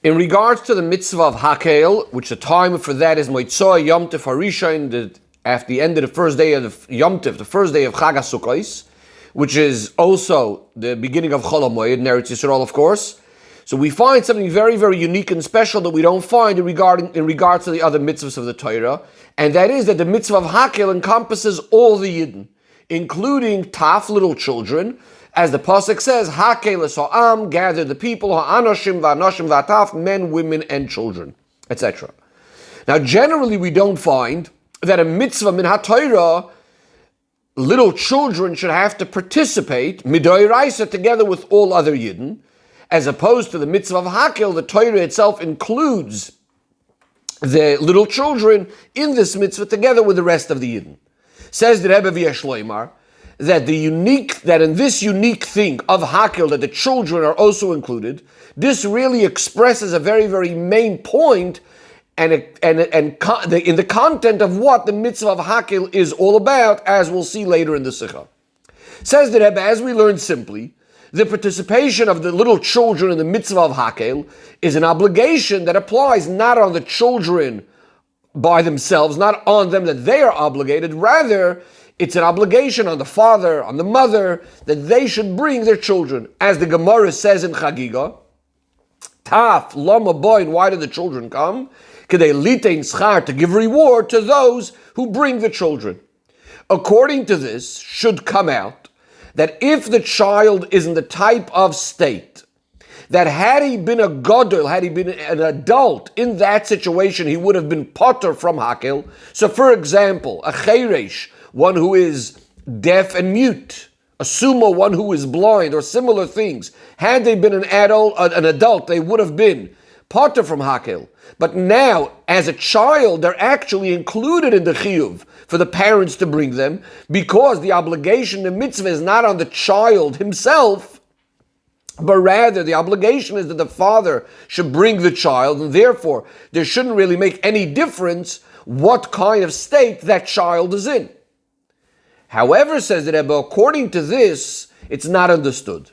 In regards to the mitzvah of Hakhel, which the time for that is Moitzoa Yom Tov Harishain, at the end of the first day of Yom Tov, the first day of Chag Sukkos, which is also the beginning of Chol HaMoed in Eretz Yisrael, of course. So we find something very, very unique and special that we don't find in regards to the other mitzvahs of the Torah, and that is that the mitzvah of Hakhel encompasses all the Yidden, including Taf, little children, as the pasuk says, Hakhel ha'am, gather the people, ha'anoshim va'anoshim va'taf, men, women, and children, etc. Now, generally, we don't find that a mitzvah min ha'Torah, little children should have to participate midoiraisa together with all other Yidden, as opposed to the mitzvah of Hakhel. The Torah itself includes the little children in this mitzvah together with the rest of the Yidden. Says the Rebbe via Shloimar, that in this unique thing of Hakhel, that the children are also included, this really expresses a very, very main point and in the content of what the mitzvah of Hakhel is all about, as we'll see later in the Sicha. Says the Rebbe, as we learned simply, the participation of the little children in the mitzvah of Hakhel is an obligation that applies not on the children by themselves, not on them that they are obligated, rather it's an obligation on the father, on the mother, that they should bring their children. As the Gemara says in Chagiga, Taf, Lama Boy, and why do the children come? Kedei litein schar, to give reward to those who bring the children. According to this, should come out that if the child is in the type of state that had he been a gadol, had he been an adult in that situation, he would have been potter from Hakhel. So for example, a cheresh, one who is deaf and mute, a sumo, one who is blind, or similar things. Had they been an adult, they would have been potter from Hakhel. But now, as a child, they're actually included in the chiyuv for the parents to bring them, because the obligation, the mitzvah, is not on the child himself, but rather the obligation is that the father should bring the child, and therefore there shouldn't really make any difference what kind of state that child is in. However, says the Rebbe, according to this, it's not understood.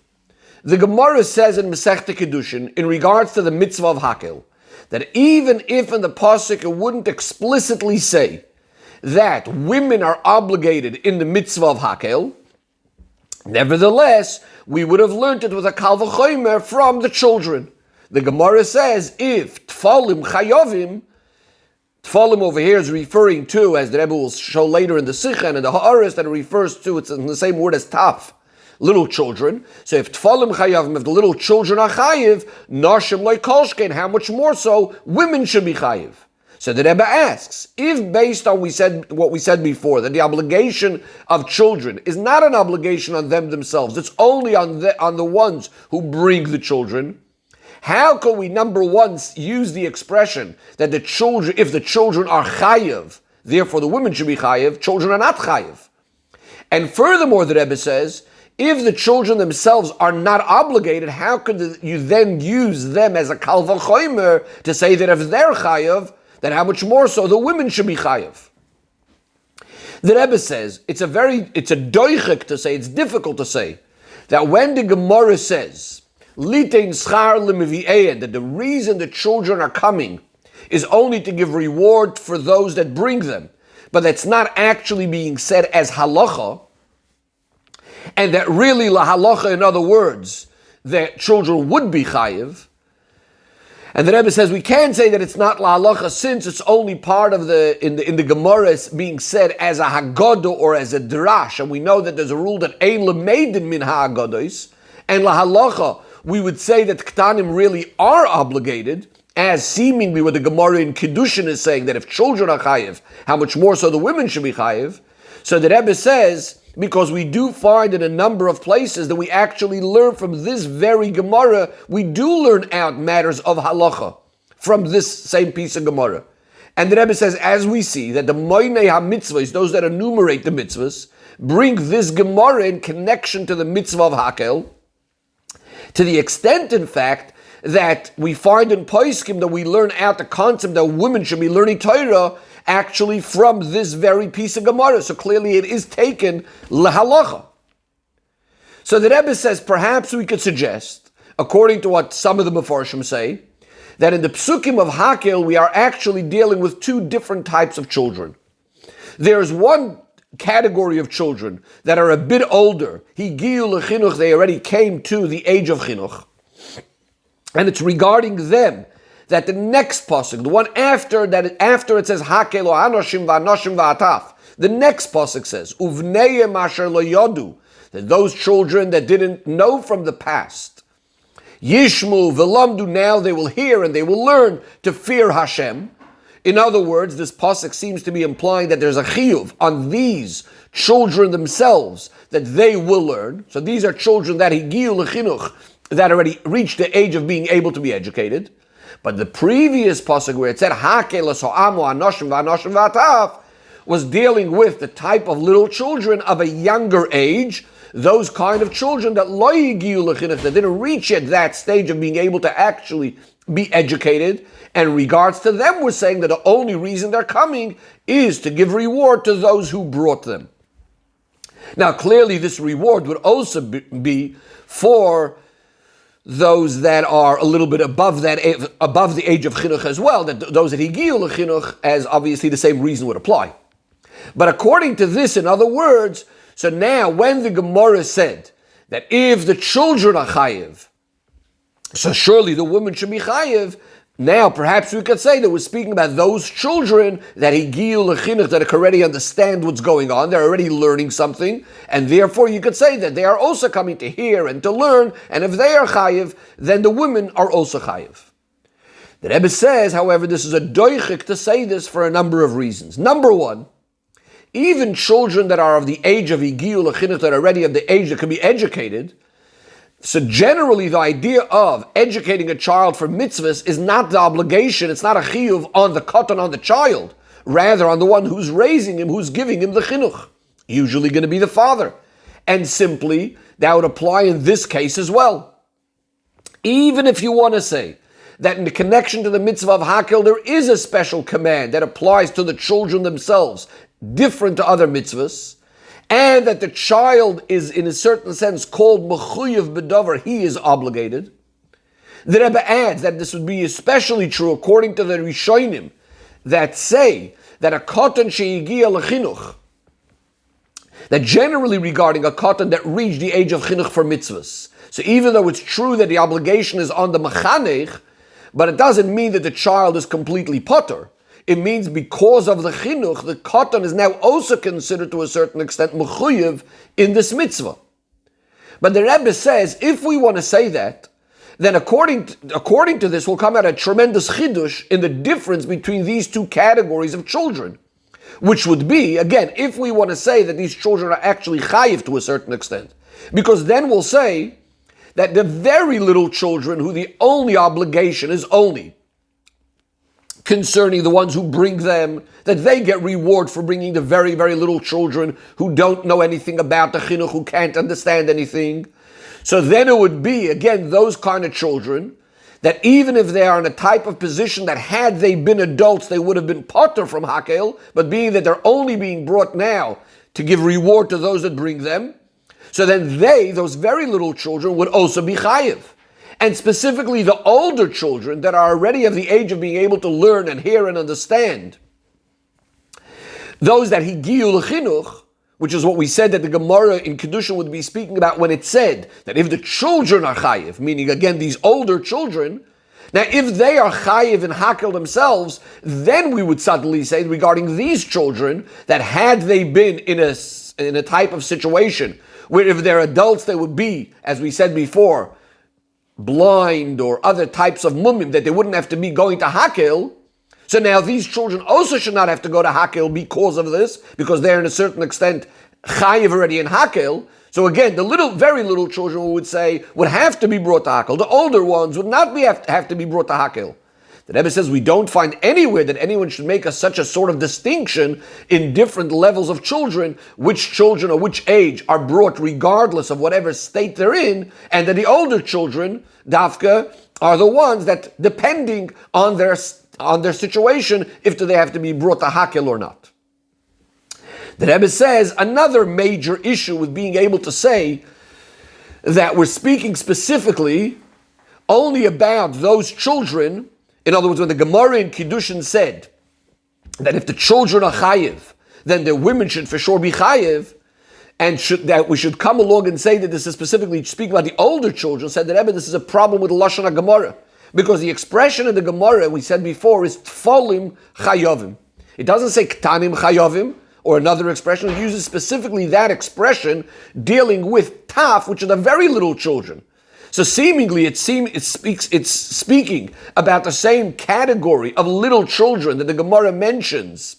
The Gemara says in Masechta Kedushin, in regards to the mitzvah of Hakhel, that even if in the pasuk it wouldn't explicitly say that women are obligated in the mitzvah of Hakhel, nevertheless, we would have learned it with a kal v'chomer from the children. The Gemara says, if tfalim chayovim, tfalim over here is referring to, as the Rebbe will show later in the Sicha and in the Ha'aris, that it refers to, it's in the same word as taf, little children. So if tfalim chayavim, if the little children are chayiv, nashim loy kolshkein, how much more so women should be chayiv? So the Rebbe asks, if based on what we said before, that the obligation of children is not an obligation on them themselves, it's only on the ones who bring the children, how can we, number one, use the expression that the children, if the children are chayiv, therefore the women should be chayiv, children are not chayiv? And furthermore, the Rebbe says, if the children themselves are not obligated, how could you then use them as a kal v'chomer to say that if they're chayiv, then how much more so the women should be chayiv? The Rebbe says, it's a doichik to say, it's difficult to say, that when the Gemara says, litein schar l'mevi'ein, that the reason the children are coming is only to give reward for those that bring them, but that's not actually being said as halacha, and that really la halacha, in other words, that children would be chayiv. And the Rebbe says we can say that it's not la halacha, since it's only part of in the Gemara being said as a haggadah or as a drash, and we know that there's a rule that ein lemeidin min ha'aggados, and la halacha, we would say that Ktanim really are obligated, as seemingly what the Gemara in Kiddushin is saying, that if children are chayiv, how much more so the women should be chayiv. So the Rebbe says, because we do find in a number of places that we actually learn from this very Gemara, we do learn out matters of halacha from this same piece of Gemara. And the Rebbe says, as we see, that the moinei ha-mitzvahs, those that enumerate the mitzvahs, bring this Gemara in connection to the mitzvah of Hakhel, to the extent, in fact, that we find in Poskim that we learn out the concept that women should be learning Torah actually from this very piece of Gemara. So clearly it is taken lahalacha. So the Rebbe says, perhaps we could suggest, according to what some of the Mefarshim say, that in the psukim of Hakhel, we are actually dealing with two different types of children. There's one category of children that are a bit older. Higiu lechinuch, they already came to the age of chinuch. And it's regarding them that the next pasuk, the one after that, after it says Hakhel o anoshim va'anoshim va'ataf, the next pasuk says uvneyem asher lo yodu, that those children that didn't know from the past, Yishmu v'lamdu, now they will hear and they will learn to fear Hashem. In other words, this pasuk seems to be implying that there's a chiyuv on these children themselves that they will learn. So these are children that higiu lechinuch, that already reached the age of being able to be educated. But the previous pasuk where it said Hakhel so'amu anoshim va'anoshim va'ataf was dealing with the type of little children of a younger age, those kind of children that lo higiu lechinuch, that didn't reach yet that stage of being able to actually be educated. And in regards to them, we're saying that the only reason they're coming is to give reward to those who brought them. Now, clearly, this reward would also be for those that are a little bit above the age of chinuch as well, that those that higiu lechinuch, as obviously the same reason would apply. But according to this, in other words, so now when the Gemara said that if the children are chayiv, so surely the woman should be chayiv. Now, perhaps we could say that we're speaking about those children that higiu lechinuch, that already understand what's going on. They're already learning something, and therefore you could say that they are also coming to hear and to learn. And if they are chayiv, then the women are also chayiv. The Rebbe says, however, this is a doichik to say this for a number of reasons. Number one, even children that are of the age of higiu lechinuch, that are already of the age that can be educated. So generally, the idea of educating a child for mitzvahs is not the obligation, it's not a chiyuv on the katan, on the child, rather on the one who's raising him, who's giving him the chinuch, usually going to be the father. And simply, that would apply in this case as well. Even if you want to say that in the connection to the mitzvah of Hakhel, there is a special command that applies to the children themselves, different to other mitzvahs, and that the child is, in a certain sense, called mechuyev b'davar, he is obligated. The Rebbe adds that this would be especially true according to the Rishonim that say that a katan she'igia lechinuch, that generally regarding a katan that reached the age of chinuch for mitzvahs. So even though it's true that the obligation is on the mechanech, but it doesn't mean that the child is completely potter. It means because of the chinuch, the katan is now also considered to a certain extent mechuyev in this mitzvah. But the Rebbe says, if we want to say that, then according to this will come out a tremendous chidush in the difference between these two categories of children. Which would be, again, if we want to say that these children are actually chayiv to a certain extent. Because then we'll say that the very little children who the only obligation is only concerning the ones who bring them, that they get reward for bringing the very, very little children who don't know anything about the chinuch, who can't understand anything. So then it would be, again, those kind of children that even if they are in a type of position that had they been adults, they would have been potter from Hakhel, but being that they're only being brought now to give reward to those that bring them, so then they, those very little children, would also be chayiv. And specifically the older children that are already of the age of being able to learn and hear and understand, those that higiu lechinuch, which is what we said that the Gemara in Kedusha would be speaking about when it said that if the children are chayiv, meaning again these older children, now if they are chayiv and Hakhel themselves, then we would suddenly say regarding these children that had they been in a type of situation where if they're adults they would be, as we said before, blind or other types of mumim, that they wouldn't have to be going to Hakhel. So now these children also should not have to go to Hakhel because of this, because they're in a certain extent chayiv already in Hakhel. So again, the very little children, we would say, would have to be brought to Hakhel. The older ones would not have to be brought to Hakhel. The Rebbe says we don't find anywhere that anyone should make such a sort of distinction in different levels of children, which children or which age are brought regardless of whatever state they're in, and that the older children, dafka, are the ones that, depending on their situation, if do they have to be brought to Hakhel or not. The Rebbe says another major issue with being able to say that we're speaking specifically only about those children In other words, when the Gemara in Kiddushin said that if the children are chayiv, then the women should for sure be chayiv, and that we should come along and say that this is specifically speaking about the older children, said that this is a problem with the Lashon HaGemara. Because the expression in the Gemara, we said before, is tfolim chayovim. It doesn't say ktanim chayovim, or another expression. It uses specifically that expression dealing with taf, which are the very little children. So seemingly it's speaking about the same category of little children that the Gemara mentions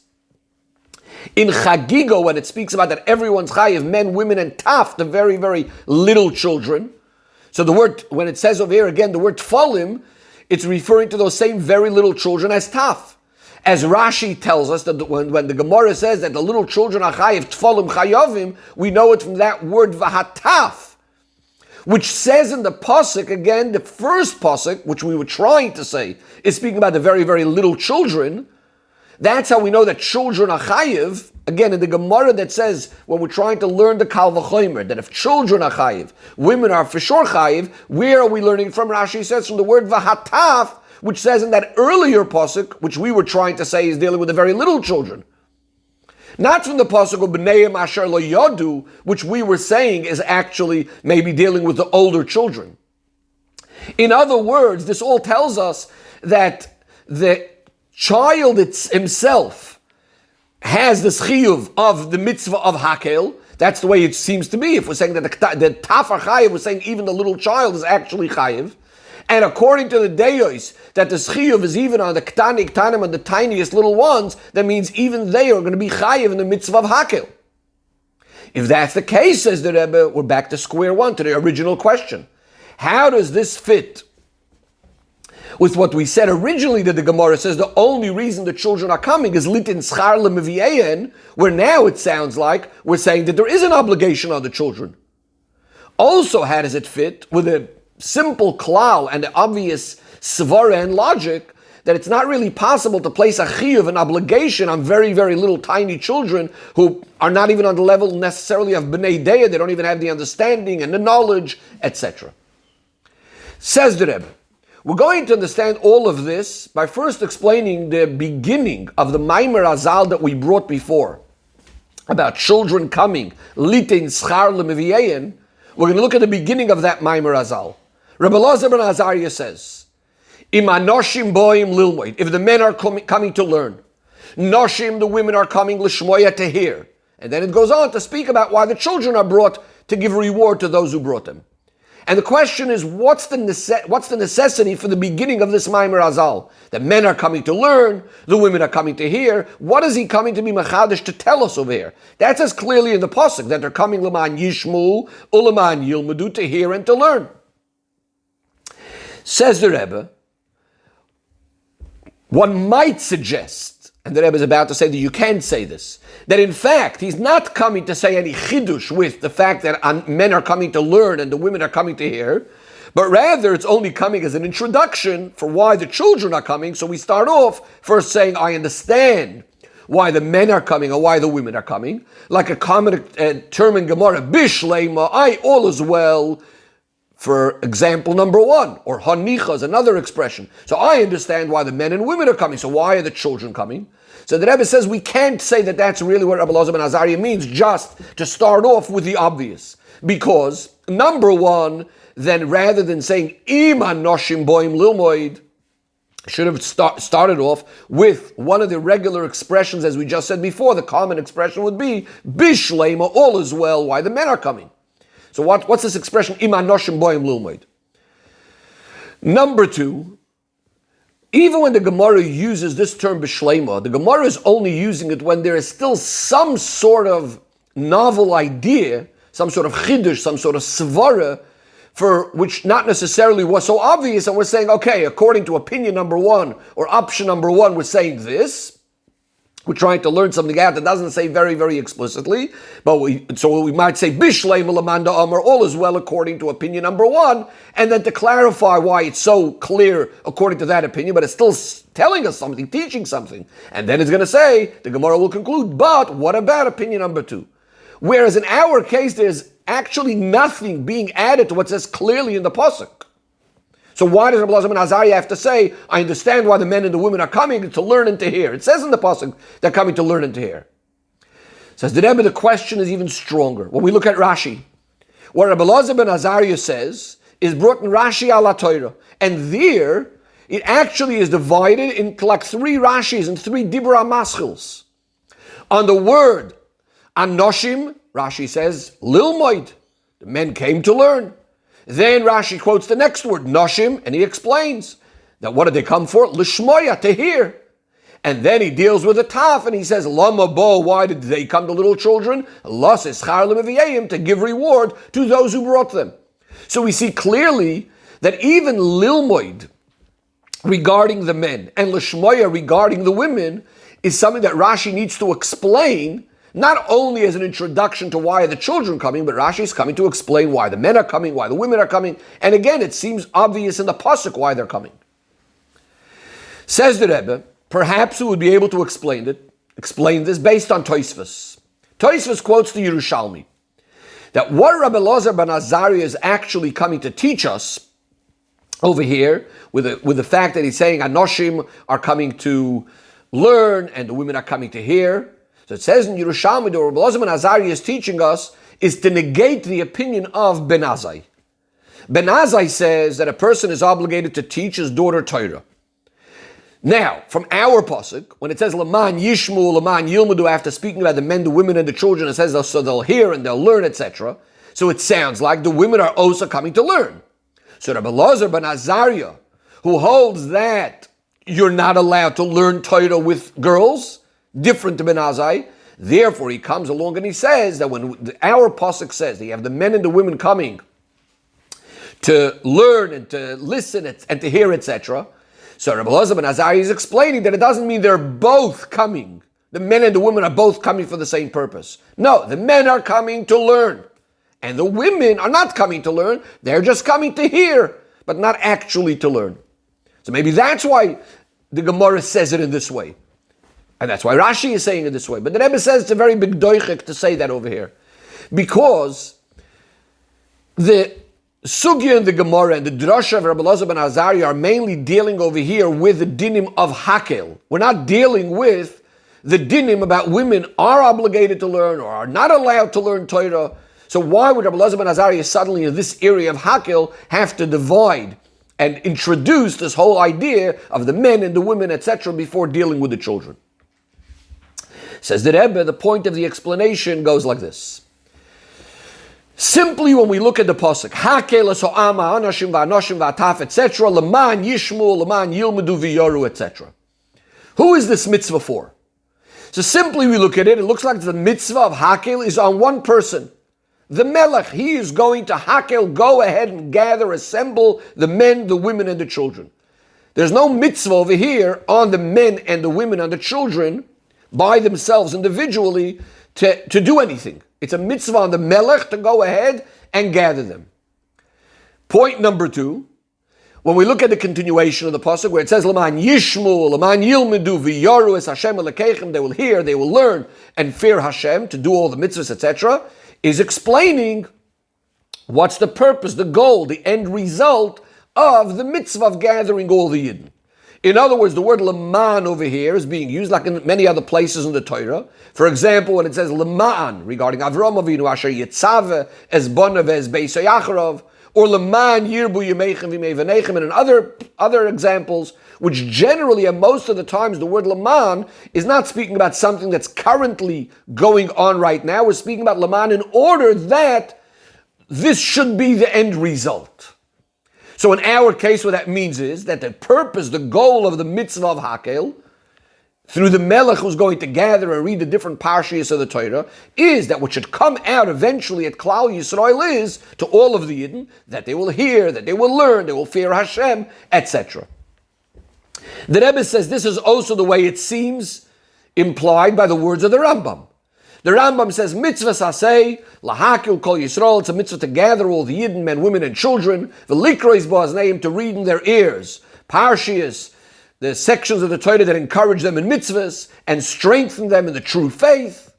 in Chagigo, when it speaks about that everyone's chayiv, men, women, and taf, the very, very little children. So the word, when it says over here again, the word tfolim, it's referring to those same very little children as taf. As Rashi tells us that when the Gemara says that the little children are chayiv, tfolim chayovim, we know it from that word vahataf, which says in the pasuk, again, the first pasuk, which we were trying to say, is speaking about the very, very little children. That's how we know that children are chayiv. Again, in the Gemara that says, when we're trying to learn the Kal V'chomer, that if children are chayiv, women are for sure chayiv, where are we learning from? Rashi says from the word vahataf, which says in that earlier pasuk, which we were trying to say is dealing with the very little children. Not from the pasuk of B'neim Asher Lo Yodu, which we were saying is actually maybe dealing with the older children. In other words, this all tells us that the child himself has this chiyuv of the mitzvah of Hakhel. That's the way it seems to be. If we're saying that the tafar chayiv, we're saying even the little child is actually chayiv. And according to the Deos, that the chiyuv is even on the ktanim, on the tiniest little ones, that means even they are going to be chayiv in the mitzvah of Hakhel. If that's the case, says the Rebbe, we're back to square one, to the original question. How does this fit with what we said originally, that the Gemara says the only reason the children are coming is litin schar lemeviyen, where now it sounds like we're saying that there is an obligation on the children. Also, how does it fit with a simple klal and the obvious svara and logic that it's not really possible to place a chiyuv, an obligation, on very, very little tiny children who are not even on the level necessarily of b'nei deya, they don't even have the understanding and the knowledge, etc. Says the Rebbe, we're going to understand all of this by first explaining the beginning of the Maimer Azal that we brought before, about children coming, litin schar lemeviyen. We're going to look at the beginning of that Maimer Azal. Rabbi Elazar ben Azariah says, Im anoshim boim lilmoid, if the men are coming to learn, noshim, the women are coming lishmoya, to hear. And then it goes on to speak about why the children are brought to give reward to those who brought them. And the question is, what's the necessity for the beginning of this Maimer Azal? The men are coming to learn, the women are coming to hear. What is he coming to be machadish to tell us over here? That says clearly in the pasuk that they're coming l'man yishmu, u'leman yilmedu, to hear and to learn. Says the Rebbe, one might suggest, and the Rebbe is about to say that you can say this, that in fact he's not coming to say any chidush with the fact that men are coming to learn and the women are coming to hear, but rather it's only coming as an introduction for why the children are coming. So we start off first saying, I understand why the men are coming or why the women are coming, like a common term in Gemara, bishleima, all is well, for example number one, or hanicha is another expression. So I understand why the men and women are coming, so why are the children coming? So the Rebbe says we can't say that that's really what Rabbi Elazar ben Azariah means, just to start off with the obvious. Because, number one, then rather than saying im anoshim boim lilmoid, should have started off with one of the regular expressions, as we just said before. The common expression would be bishleima, all is well, why the men are coming. So what's this expression, im anoshim boim lilmoid? Number two, even when the Gemara uses this term b'shleima, the Gemara is only using it when there is still some sort of novel idea, some sort of chiddush, some sort of svara, for which not necessarily was so obvious, and we're saying, okay, according to opinion number one, or option number one, we're saying this. We're trying to learn something out that doesn't say very, very explicitly, but we might say bishleima lamanda amar, all is well according to opinion number one, and then to clarify why it's so clear according to that opinion, but it's still telling us something, teaching something, and then it's going to say, the Gemara will conclude, but what about opinion number two? Whereas in our case, there's actually nothing being added to what says clearly in the pasuk. So why does Rabbi Elazar ben Azariah have to say, I understand why the men and the women are coming to learn and to hear? It says in the pasuk they're coming to learn and to hear. Says the Rebbe, the question is even stronger. When we look at Rashi, what Rabbi Elazar ben Azariah says is brought in Rashi ala Torah. And there, it actually is divided into like 3 Rashis and 3 Dibra Maschils. On the word Anoshim, Rashi says, Lilmoid, the men came to learn. Then Rashi quotes the next word, Noshim, and he explains that what did they come for? Lishmoya, to hear. And then he deals with the Taf, and he says, Lama bo, why did they come to little children? Los eschar lemaviyayim, to give reward to those who brought them. So we see clearly that even Lilmoid, regarding the men, and Lishmoya regarding the women, is something that Rashi needs to explain, not only as an introduction to why are the children coming, but Rashi is coming to explain why the men are coming, why the women are coming. And again, it seems obvious in the pasuk why they're coming. Says the Rebbe, perhaps we would be able to explain this based on Tosfos. Tosfos quotes the Yerushalmi, that what Rabbi Elazar ben Azariah is actually coming to teach us over here, with the fact that he's saying Anoshim are coming to learn and the women are coming to hear. So it says in Yerushalmi, that Rabbi Elazar ben Azariah is teaching us is to negate the opinion of Ben Azai. Ben Azai says that a person is obligated to teach his daughter Torah. Now, from our pasuk, when it says Laman Yishmu, Laman Yilmudu, after speaking about the men, the women, and the children, it says so they'll hear and they'll learn, etc. So it sounds like the women are also coming to learn. So Rabbi Elazar ben Azariah, who holds that you're not allowed to learn Torah with girls, different to Ben Azai, therefore he comes along and he says that when our pasuk says that you have the men and the women coming to learn and to listen and to hear, etc., so Rabbi Elazar ben Azariah is explaining that it doesn't mean they're both coming. The men and the women are both coming for the same purpose. No, the men are coming to learn. And the women are not coming to learn. They're just coming to hear, but not actually to learn. So maybe that's why the Gemara says it in this way. And that's why Rashi is saying it this way. But the Rebbe says it's a very big doichik to say that over here. Because the Sugya and the Gemara and the Drasha of Rabbi Elazar ben Azariah are mainly dealing over here with the dinim of Hakhel. We're not dealing with the dinim about women are obligated to learn or are not allowed to learn Torah. So why would Rabbi Elazar ben Azariah suddenly in this area of Hakhel have to divide and introduce this whole idea of the men and the women, etc., before dealing with the children? Says the Rebbe, the point of the explanation goes like this. Simply when we look at the pasuk, Hakhel so'ama anashim va'anoshim va'ataf, etc., leman yishmu, leman yilmedu v'yoru, etc. Who is this mitzvah for? So simply we look at it, it looks like the mitzvah of Hakhel is on one person. The Melech, he is going to Hakhel, go ahead and gather, assemble the men, the women, and the children. There's no mitzvah over here on the men and the women and the children by themselves individually to do anything. It's a mitzvah on the Melech to go ahead and gather them. Point number 2, when we look at the continuation of the pasuk where it says Laman Yishmu, Laman Yilmedu v'yaru es Hashem Elokeichem, they will hear, they will learn and fear Hashem to do all the mitzvahs, etc., is explaining what's the purpose, the goal, the end result of the mitzvah of gathering all the Yidden. In other words, the word Laman over here is being used like in many other places in the Torah. For example, when it says Laman regarding Avraham Avinu, Asher Yitzave, Es Bonav, Es Beis Yacharov, or Laman Yirbu Yemeichem V'mei V'nechem, and in other examples, which generally and most of the times the word Laman is not speaking about something that's currently going on right now. We're speaking about Laman in order that this should be the end result. So in our case, what that means is that the purpose, the goal of the mitzvah of Hakhel, through the Melech who's going to gather and read the different parshiyos of the Torah, is that what should come out eventually at Klal Yisrael is, to all of the Yidden, that they will hear, that they will learn, they will fear Hashem, etc. The Rebbe says this is also the way it seems implied by the words of the Rambam. The Rambam says, mitzvah saseh, lahakil kol Yisrael, it's a mitzvah to gather all the Yidden, men, women, and children, v'likrois boaz name, to read in their ears, parshiyos, the sections of the Torah that encourage them in mitzvahs, and strengthen them in the true faith.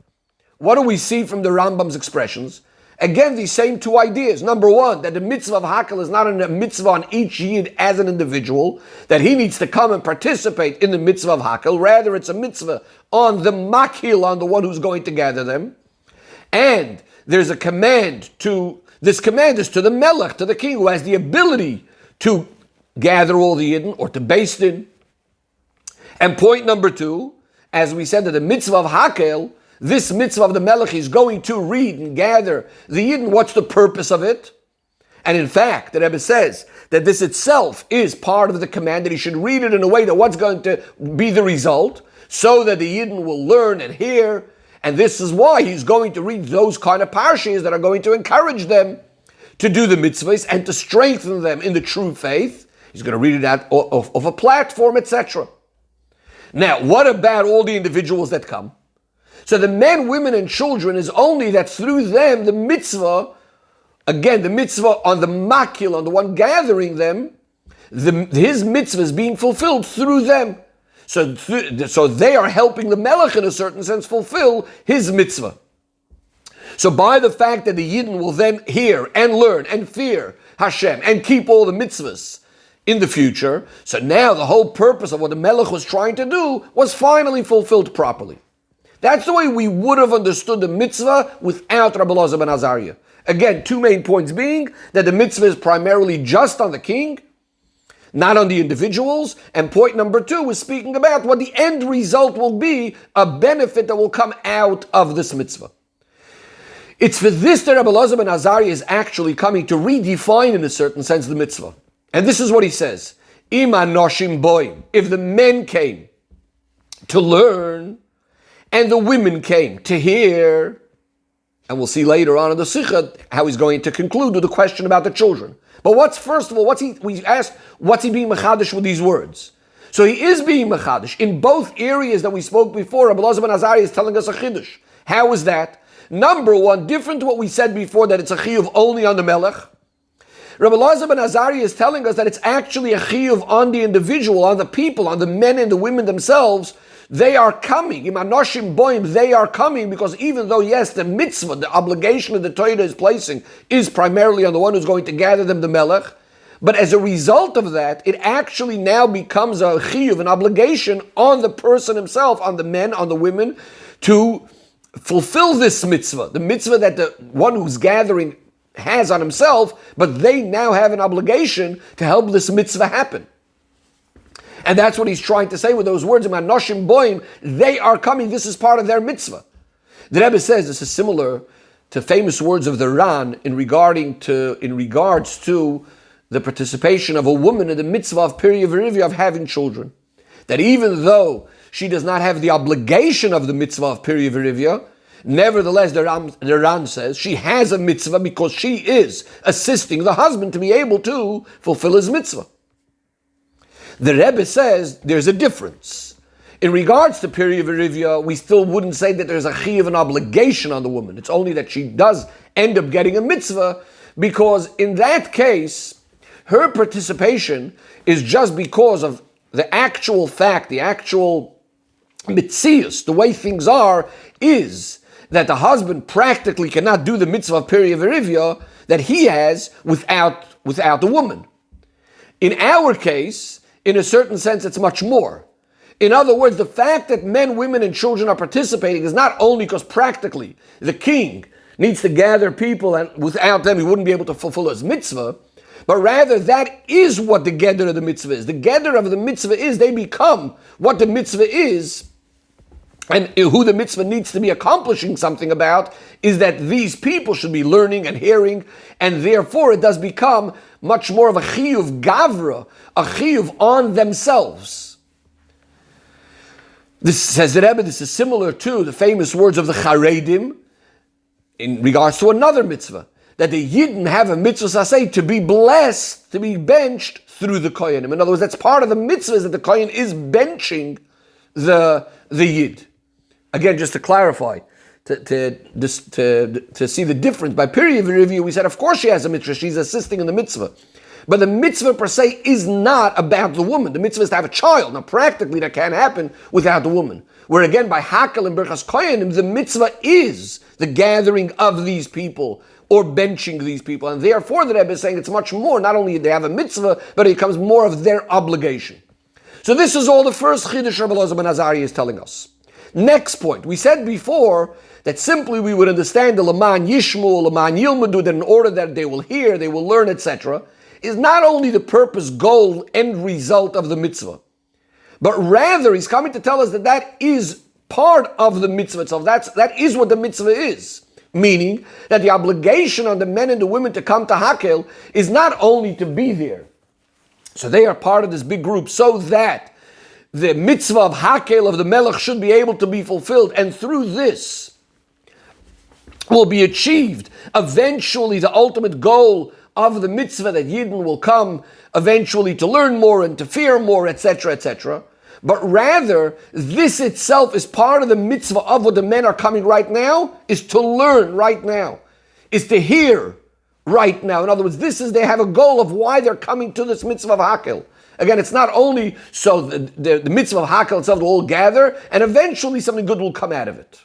What do we see from the Rambam's expressions? Again, these same two ideas. Number one, that the mitzvah of Hakhel is not a mitzvah on each Yid as an individual, that he needs to come and participate in the mitzvah of Hakhel. Rather, it's a mitzvah on the Makhil, on the one who's going to gather them. And there's a command this command is to the Melech, to the king, who has the ability to gather all the Yidden or to baste in. And point number two, as we said, that the mitzvah of Hakhel, this mitzvah of the Melech, is going to read and gather the Yidden. What's the purpose of it? And in fact, the Rebbe says that this itself is part of the command, that he should read it in a way that what's going to be the result, so that the Yidden will learn and hear. And this is why he's going to read those kind of parshas that are going to encourage them to do the mitzvahs and to strengthen them in the true faith. He's going to read it out of a platform, etc. Now, what about all the individuals that come? So the men, women, and children is only that through them the mitzvah, again, the mitzvah on the makil, on the one gathering them, his mitzvah is being fulfilled through them. So they are helping the Melech, in a certain sense, fulfill his mitzvah. So by the fact that the Yidden will then hear and learn and fear Hashem and keep all the mitzvahs in the future, so now the whole purpose of what the Melech was trying to do was finally fulfilled properly. That's the way we would have understood the mitzvah without Rabbi Elazar ben Azariah. Again, two main points being that the mitzvah is primarily just on the king, not on the individuals. And point number two is speaking about what the end result will be, a benefit that will come out of this mitzvah. It's for this that Rabbi Elazar ben Azariah is actually coming to redefine, in a certain sense, the mitzvah. And this is what he says: Im anoshim boim, if the men came to learn, and the women came to hear. And we'll see later on in the Sicha how he's going to conclude with the question about the children. But we asked, what's he being mechadish with these words? So he is being mechadish in both areas that we spoke before. Rabbi Elazar ben Azariah is telling us a chiddush. How is that? Number one, different to what we said before, that it's a chiyuv only on the Melech. Rabbi Elazar ben Azariah is telling us that it's actually a chiyuv on the individual, on the people, on the men and the women themselves. They are coming. Im anoshim boim, they are coming, because even though, yes, the mitzvah, the obligation that the Torah is placing, is primarily on the one who's going to gather them, the Melech, but as a result of that, it actually now becomes a chiyuv, an obligation on the person himself, on the men, on the women, to fulfill this mitzvah, the mitzvah that the one who's gathering has on himself, but they now have an obligation to help this mitzvah happen. And that's what he's trying to say with those words, Anoshim boim, they are coming, this is part of their mitzvah. The Rebbe says this is similar to famous words of the Ran in regards to the participation of a woman in the mitzvah of Peri V'Rivya, of having children. That even though she does not have the obligation of the mitzvah of Peri V'Rivya, nevertheless, the Ran says she has a mitzvah because she is assisting the husband to be able to fulfill his mitzvah. The Rebbe says there's a difference. In regards to Peri V'Rivya, we still wouldn't say that there's a chiyuv, an obligation on the woman. It's only that she does end up getting a mitzvah, because in that case, her participation is just because of the actual fact, the actual mitzias, the way things are, is that the husband practically cannot do the mitzvah of Peri V'Rivya that he has without the woman. In our case, in a certain sense, it's much more. In other words, the fact that men, women, and children are participating is not only because practically the king needs to gather people, and without them he wouldn't be able to fulfill his mitzvah, but rather that is what the gather of the mitzvah is. The gather of the mitzvah is they become what the mitzvah is, and who the mitzvah needs to be accomplishing something about is that these people should be learning and hearing, and therefore it does become much more of a chiyuv gavra, a chiyuv on themselves. This, says the Rebbe, this is similar to the famous words of the Charedim in regards to another mitzvah, that the Yidden have a mitzvah saseh to be blessed, to be benched through the Koyanim. In other words, that's part of the mitzvah, that the Koyan is benching the Yid. Again, just to clarify, to see the difference. By Peri V'Rivya, we said, of course she has a mitzvah, she's assisting in the mitzvah. But the mitzvah per se is not about the woman. The mitzvah is to have a child. Now, practically, that can't happen without the woman. Where again, by Hakhel and Birchas Koyanim, the mitzvah is the gathering of these people or benching these people. And therefore the Rebbe is saying it's much more, not only they have a mitzvah, but it becomes more of their obligation. So this is all the first Chiddush Rabbi Elazar ben Azariah is telling us. Next point, we said before that simply we would understand the Laman Yishmu, Laman Yilmadu, that in order that they will hear, they will learn, etc., is not only the purpose, goal, end result of the mitzvah, but rather he's coming to tell us that that is part of the mitzvah itself. That is what the mitzvah is. Meaning that the obligation on the men and the women to come to Hakhel is not only to be there. So they are part of this big group so that the mitzvah of Hakhel, of the Melech, should be able to be fulfilled. And through this will be achieved eventually the ultimate goal of the mitzvah, that Yidden will come eventually to learn more and to fear more, etc., etc. But rather, this itself is part of the mitzvah of what the men are coming right now, is to learn right now, is to hear right now. In other words, they have a goal of why they're coming to this mitzvah of Hakhel. Again, it's not only so the mitzvah of Hakhel itself will all gather, and eventually something good will come out of it.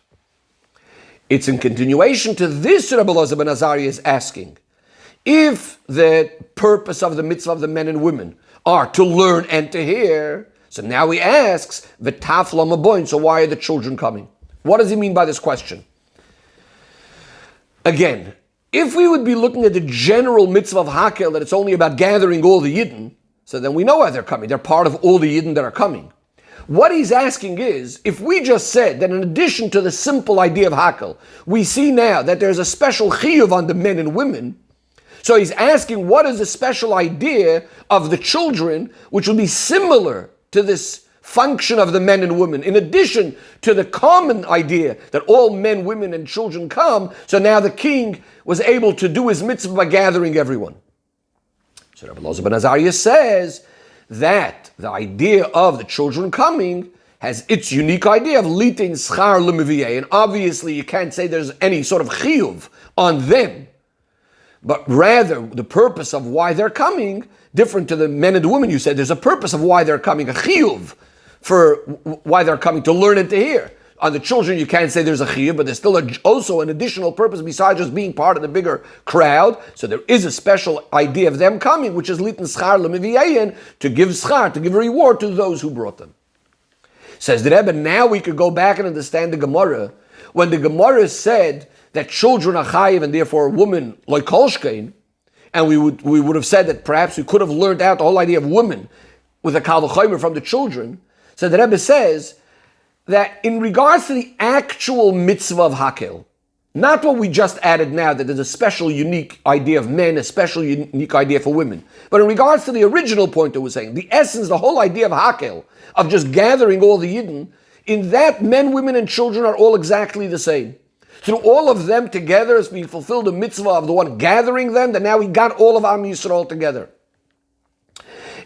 It's in continuation to this Rabbi Elazar ben Azariah is asking, if the purpose of the mitzvah of the men and women are to learn and to hear, so now he asks, V'tafla maboin, so why are the children coming? What does he mean by this question? Again, if we would be looking at the general mitzvah of Hakhel, that it's only about gathering all the Yidden, so then we know why they're coming. They're part of all the Yidden that are coming. What he's asking is, if we just said that in addition to the simple idea of Hakhel, we see now that there's a special chiyuv on the men and women, so he's asking what is the special idea of the children, which will be similar to this function of the men and women, in addition to the common idea that all men, women, and children come, so now the king was able to do his mitzvah by gathering everyone. So Rabbi Elazar ben Azariah says that the idea of the children coming has its unique idea of litin schar l'meviyeh, and obviously you can't say there's any sort of chiyuv on them, but rather the purpose of why they're coming, different to the men and the women, you said there's a purpose of why they're coming, a chiyuv for why they're coming, to learn and to hear. On the children, you can't say there's a chiyuv, but there's still also an additional purpose besides just being part of the bigger crowd. So there is a special idea of them coming, which is litin schar l'meviyayin, to give schar, to give a reward to those who brought them. Says the Rebbe, now we could go back and understand the Gemara. When the Gemara said that children are chayiv and therefore a woman like kolshkein, and we would have said that perhaps we could have learned out the whole idea of women with a kal v'chomer from the children. So the Rebbe says that in regards to the actual mitzvah of Hakhel, not what we just added now, that there's a special unique idea of men, a special unique idea for women, but in regards to the original point that we're saying, the essence, the whole idea of Hakhel, of just gathering all the Yidden, in that men, women, and children are all exactly the same. Through all of them together as being fulfilled the mitzvah of the one gathering them, that now we got all of Am Yisrael together.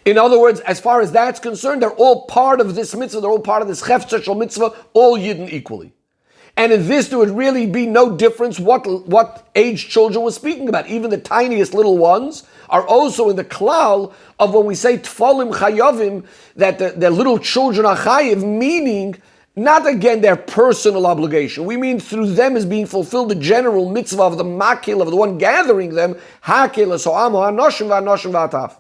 In other words, as far as that's concerned, they're all part of this mitzvah, they're all part of this chefetz shel mitzvah, all Yidden equally. And in this, there would really be no difference what age children were speaking about. Even the tiniest little ones are also in the klal of when we say tfalim chayavim, that the little children are chayiv, meaning not again their personal obligation. We mean through them is being fulfilled the general mitzvah of the makil, of the one gathering them, hakel eso'amo hanoshim v'anoshim v'ataf.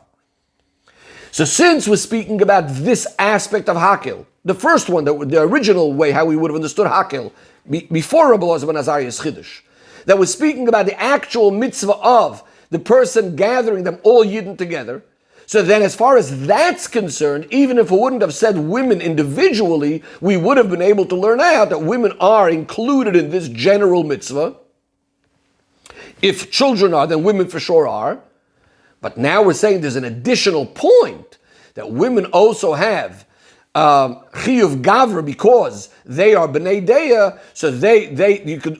So since we're speaking about this aspect of Hakhel, the first one, the original way how we would have understood Hakhel, before Rabbi Elazar ben Azariah's Chiddush, that was speaking about the actual mitzvah of the person gathering them all Yidden together. So then as far as that's concerned, even if we wouldn't have said women individually, we would have been able to learn out that women are included in this general mitzvah. If children are, then women for sure are. But now we're saying there's an additional point that women also have chiyuv gavra because they are b'nei deya. So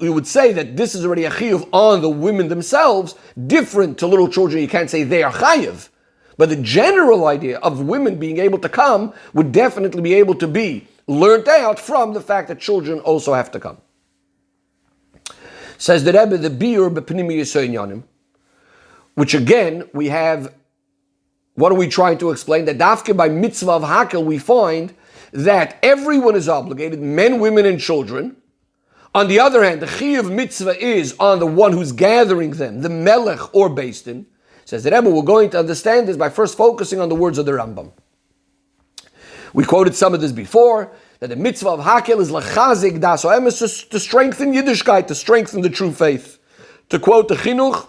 you would say that this is already a chiyuv on the women themselves, different to little children. You can't say they are chayiv, but the general idea of women being able to come would definitely be able to be learnt out from the fact that children also have to come. Says the Rebbe, the biur b'pnimi yisoinyanim, which again we have. What are we trying to explain? That dafke by mitzvah of Hakhel we find that everyone is obligated, men, women, and children, On the other hand, the chiyuv mitzvah is on the one who's gathering them, the melech or beis din. Says the Rebbe, we're going to understand this by first focusing on the words of the Rambam. We quoted some of this before, that the mitzvah of Hakhel is lachazik das oemes, to strengthen Yiddishkeit, to strengthen the true faith. To quote the Chinuch,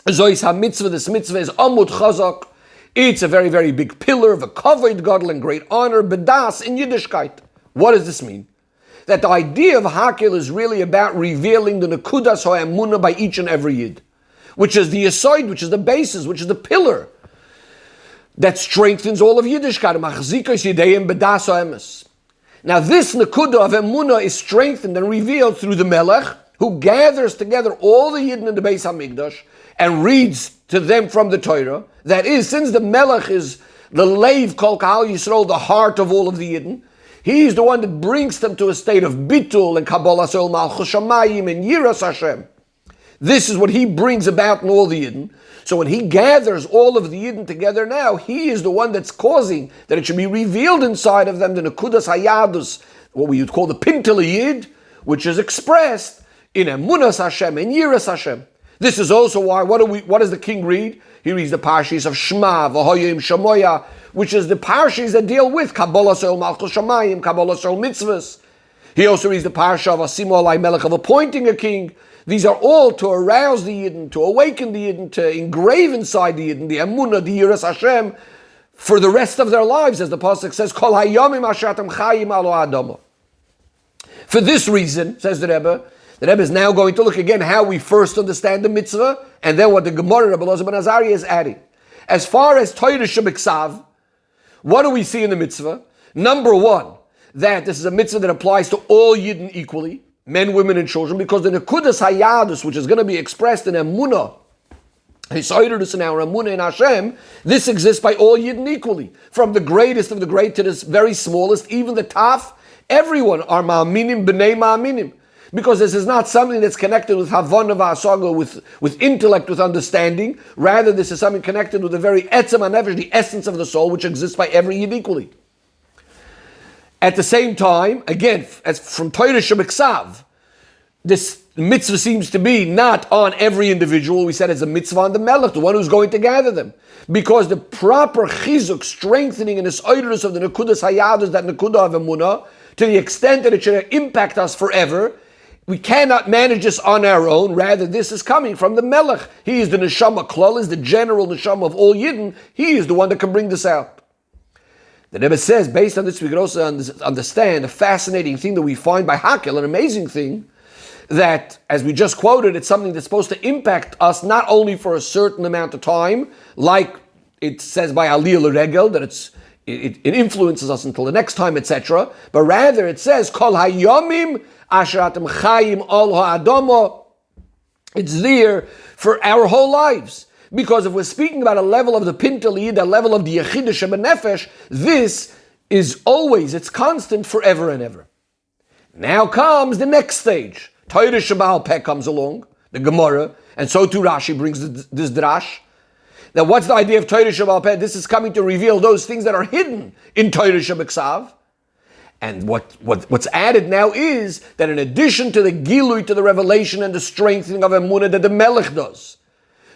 Zois ha-mitzvah, this mitzvah is amud chazak. It's a very, very big pillar of a kavod gadol and great honor, bedas in Yiddishkeit. What does this mean? That the idea of Hakhel is really about revealing the nekudas ha'emunah by each and every Yid, which is the yesod, which is the basis, which is the pillar that strengthens all of Yiddishkeit. Now this nekuda of emunah is strengthened and revealed through the melech, who gathers together all the Yidden in the Beis HaMikdash and reads to them from the Torah. That is, since the melech is the leiv kol kahal Yisrael, the heart of all of the Yidden, he's the one that brings them to a state of bitul and kabbalah sol malchus shamayim and yiras Hashem. This is what he brings about in all the Yidden. So when he gathers all of the Yidden together now, he is the one that's causing that it should be revealed inside of them, the nekudas hayadus, what we would call the pintel Yid, which is expressed in emunas Hashem and yiras Hashem. This is also why, what does the king read? He reads the parshas of Shema, V'hoyim Shamoya, which is the parshas that deal with Kabbalah Sol Malchus Shamayim, Kabbalah Sol Mitzvahs. He also reads the parsha of Asimu Alai Melech, of appointing a king. These are all to arouse the Yidden, to awaken the Yidden, to engrave inside the Yidden, the Emunah, the Yiras Hashem, for the rest of their lives, as the pasuk says, Kol hayomim ashatam chayim alo adamo. For this reason, says the Rebbe is now going to look again how we first understand the mitzvah, and then what the Gemara Rebbe Elazar ben Azariah is adding. As far as Torah Shebiksav, what do we see in the mitzvah? Number one, that this is a mitzvah that applies to all Yidden equally, men, women, and children, because the nekudas hayadus, which is going to be expressed in emunah, hisoidus in our emunah in Hashem, this exists by all Yidden equally, from the greatest of the great to the very smallest, even the taf. Everyone are ma'aminim b'nei ma'aminim, because this is not something that's connected with havana v'asaga, with intellect, with understanding. Rather, this is something connected with the very etzem hanefesh, the essence of the soul, which exists by every Yid equally. At the same time, again, as from Torah Shebiksav, this mitzvah seems to be not on every individual. We said it's a mitzvah on the melech, the one who's going to gather them. Because the proper chizuk, strengthening and isoidus of the nekudas hayadus, that nekuda of emunah, to the extent that it should impact us forever, we cannot manage this on our own. Rather, this is coming from the melech. He is the neshama klal, is the general neshama of all Yidden. He is the one that can bring this out. The Rebbe says, based on this, we can also understand a fascinating thing that we find by Hakhel, an amazing thing, that, as we just quoted, it's something that's supposed to impact us not only for a certain amount of time, like it says by Aliyah L'Regel, that it influences us until the next time, etc., but rather it says, Kol hayomim asher atem chayim al ha'adamo. It's there for our whole lives. Because if we're speaking about a level of the Pintel Yid, a level of the Yechidah Shebenefesh, this is always, it's constant forever and ever. Now comes the next stage. Torah Sheba'al Peh comes along, the Gemara, and so too Rashi brings this drash. Now what's the idea of Torah Sheba'al Peh? This is coming to reveal those things that are hidden in Torah Shebiksav. And what's added now is that in addition to the Gilui, to the revelation and the strengthening of Emunah that the Melech does,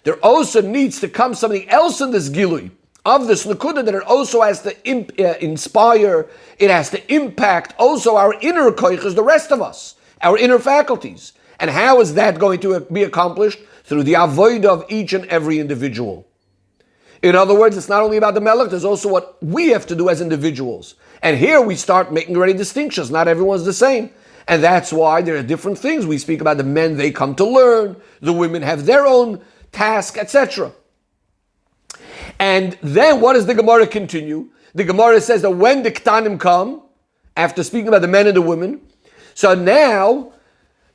there also needs to come something else in this Gilui of this Nekuda, that it also has to inspire, it has to impact also our inner koiches, the rest of us, our inner faculties. And how is that going to be accomplished? Through the avodah of each and every individual. In other words, it's not only about the Melech, there's also what we have to do as individuals. And here we start making already distinctions. Not everyone's the same. And that's why there are different things. We speak about the men, they come to learn. The women have their own task, etc. And then what does the Gemara continue? The Gemara says that when the Ktanim come, after speaking about the men and the women, so now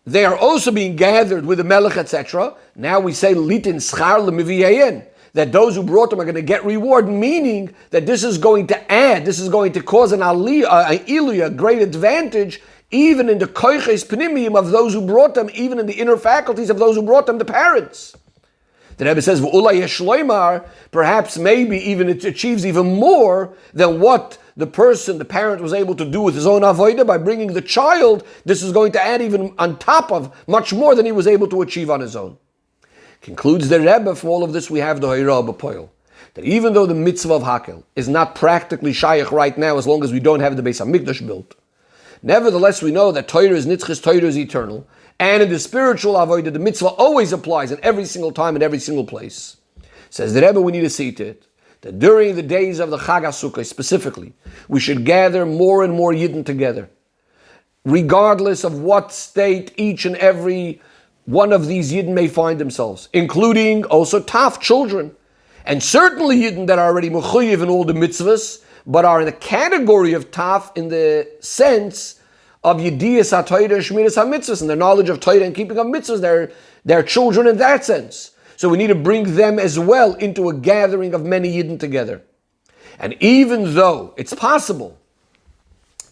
they are also being gathered with the Melech, etc. Now we say litin schar lemiviyayin, that those who brought them are going to get reward, meaning that this is going to add, this is going to cause an aliyah, a great advantage, even in the koiches pnimiyim of those who brought them, even in the inner faculties of those who brought them, the parents. The Rebbe says, "V'ulay yeshloimar," perhaps maybe even it achieves even more than what the parent was able to do with his own avodah by bringing the child. This is going to add even on top of much more than he was able to achieve on his own. Concludes the Rebbe, from all of this we have the Hoira B'Poil, that even though the mitzvah of Hakhel is not practically shayach right now, as long as we don't have the Beis HaMikdash built, nevertheless we know that Torah is nitzchis, Torah is eternal, and in the spiritual avodah, the mitzvah always applies in every single time, in every single place. Says the Rebbe, we need to see to it that during the days of the Chag HaSukkos specifically, we should gather more and more Yidden together, regardless of what state each and every one of these Yidden may find themselves, including also Taf children, and certainly Yidden that are already mechuyev in all the mitzvahs, but are in the category of Taf in the sense of Yediyas HaTorah, Shmiras HaMitzvahs, and their knowledge of Torah and keeping of mitzvahs. They're children in that sense. So we need to bring them as well into a gathering of many Yidden together. And even though it's possible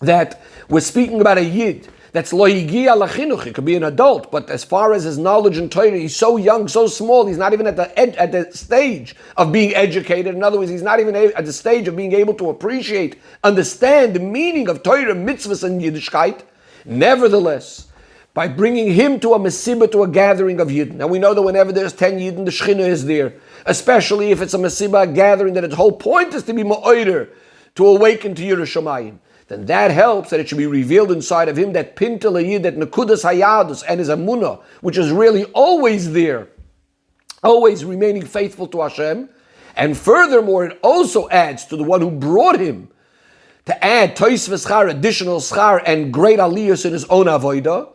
that we're speaking about a Yid that's lo higia lachinuch, he could be an adult, but as far as his knowledge in Torah, he's so young, so small, he's not even at the stage of being educated. In other words, he's not even at the stage of being able to appreciate, understand the meaning of Torah, mitzvahs, and Yiddishkeit. Nevertheless, by bringing him to a mesibah, to a gathering of Yidden. Now we know that whenever there's 10 Yidden, the Shechina is there. Especially if it's a mesibah, a gathering, that its whole point is to be ma'oder, to awaken to Yerushalayim. Then that helps that it should be revealed inside of him, that pintel Yid, that nekudas hayadus, and his amunah, which is really always there, always remaining faithful to Hashem. And furthermore, it also adds to the one who brought him to add toisves schar, additional schar, and great aliyos in his own avodah.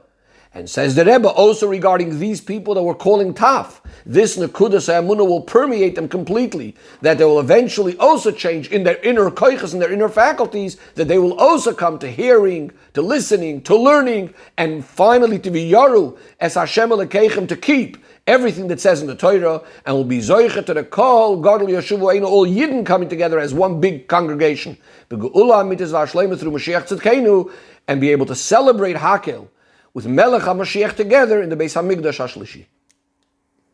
And says the Rebbe also regarding these people that we're calling Taf, this Nekudas HaEmunah will permeate them completely, that they will eventually also change in their inner koiches and their inner faculties, that they will also come to hearing, to listening, to learning, and finally to be Yaru, as Hashem Elokeichem, to keep everything that says in the Torah, and will be Zoicha to the Kol, Gadol Yeshuvu Eino, all Yidden coming together as one big congregation, through Mashiach Tzidkenu, and be able to celebrate Hakhel with Melech HaMashiach together in the Beis HaMikdash HaShlishi.